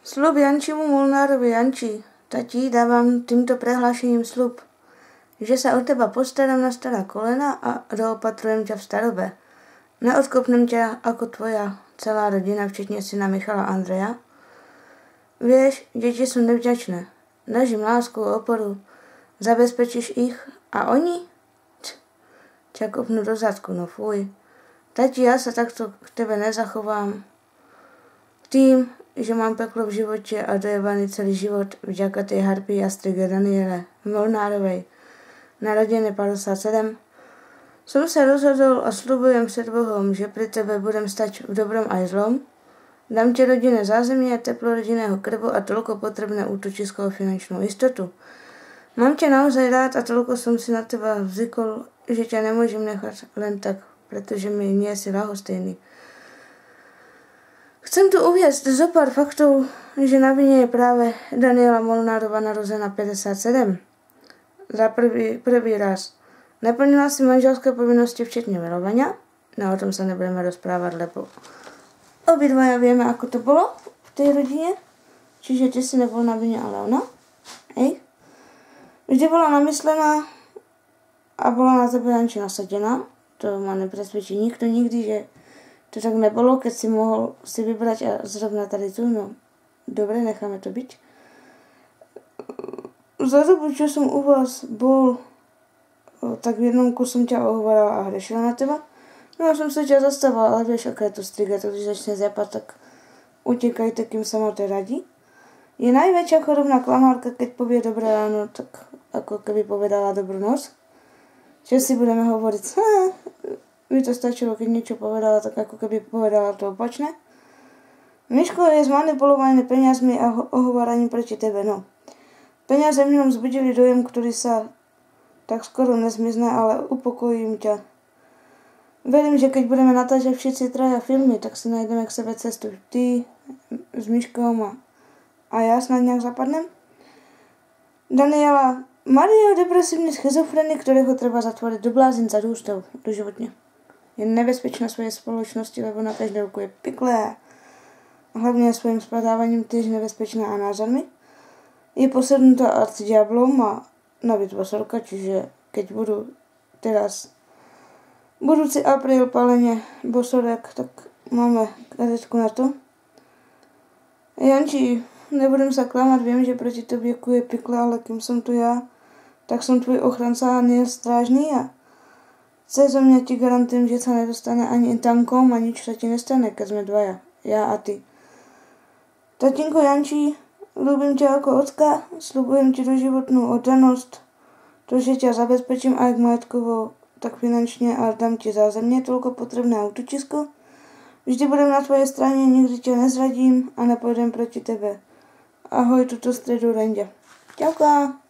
Slub Jančimu Molnárovi. Janči, tati, dávám týmto prehlášením slub, že sa o teba postaram na stará kolena a doopatrujem ťa v starobe. Neodkopnem ťa ako tvoja celá rodina, včetne syna Michala Andreja. Vieš, deti sú nevďačné. Dáš im lásku, oporu, zabezpečíš ich a oni ťa kopnú do zadku, no fuj. Tati, ja sa takto k tebe nezachovám. Tým, že mám peklo v živote a dojebaný celý život vďaka tej harpy Astrige Daniele Molnárovej, narodené 57, som sa rozhodol a sľubujem pred Bohom, že pri tebe budem stať v dobrom aj zlom. Dám ti rodinné zázemie, teplo rodinného krbu a toľko potrebné útočisko a finančnú istotu. Mám ťa naozaj rád a toľko som si na teba vzykol, že ťa nemôžem nechať len tak, pretože mi nie si ľahostejný. Chcem tu uviesť zo pár faktov, že na vine je práve Daniela Molnárova narozená 57. Za prvý raz. Neplnila si manželské povinnosti včetne milovania. No o tom sa nebudeme rozprávať, lebo obidvaja vieme, ako to bolo v tej rodine. Čiže ty si nebol na vine, ale ona. Hej. Vždy bola namyslená a bola na tebe Janči nasadená. To ma nepresvedčí nikto nikdy, že to tak nebolo, keď si mohol si vybrať a zrovna tady tu, no dobre, necháme to byť. Za dobu, čo som u vás bol, tak v jednom som ťa ohovorala a hrešila na teba. No a som sa ťa zastávala, ale vieš, aká je to striga, to když začne zjapať, tak utekajte, kým sa ma to radí. Je najväčšia chorobná klamárka, keď povie dobré ráno, tak ako keby povedala dobrú noc. Čo si budeme hovoriť? Mi to stačilo, keď niečo povedala, tak ako keby povedala to opačné. Miško je zmanipulovaný peniazmi a ohováraním proti tebe, no. Peniaze v ňom vzbudili dojem, ktorý sa tak skoro nezmizne, ale upokojím ťa. Verím, že keď budeme natáčať všetci traja filmy, tak si nájdeme k sebe cestu. Ty s Miškom a ja snad nejak zapadnem. Daniela, Mario je depresívny schizofrenik, ktorého treba zatvoriť do blázinca, do ústavu, doživotne. Je nebezpečná svojej spoločnosti, lebo na každého je piklé. Hlavne svojim spadávaním tiež nebezpečná a názormi. Je posednutá arcidiablom a navíc bosorka, čiže keď budú teraz budúci apríl palenie bosorek, tak máme kadečku na to. Janči, nebudem sa klamať, viem, že proti tobie kuje pikle, ale kým som tu ja, tak som tvoj ochranca a nie strážny a cezo mňa ti garantujem, že sa nedostane ani tankom a nič sa ti nestane, keď sme dvaja, ja a ty. Tatínko Janči, ľúbim ťa ako ocka, sľubujem ti doživotnú oddanosť, to, že ťa zabezpečím aj majetkovo, tak finančne a dám ti zázemie, toľko potrebné útočisko. Vždy budem na tvojej strane, nikdy ťa nezradím a nepôjdem proti tebe. Ahoj, tuto stredu Renďa. Ďakujem.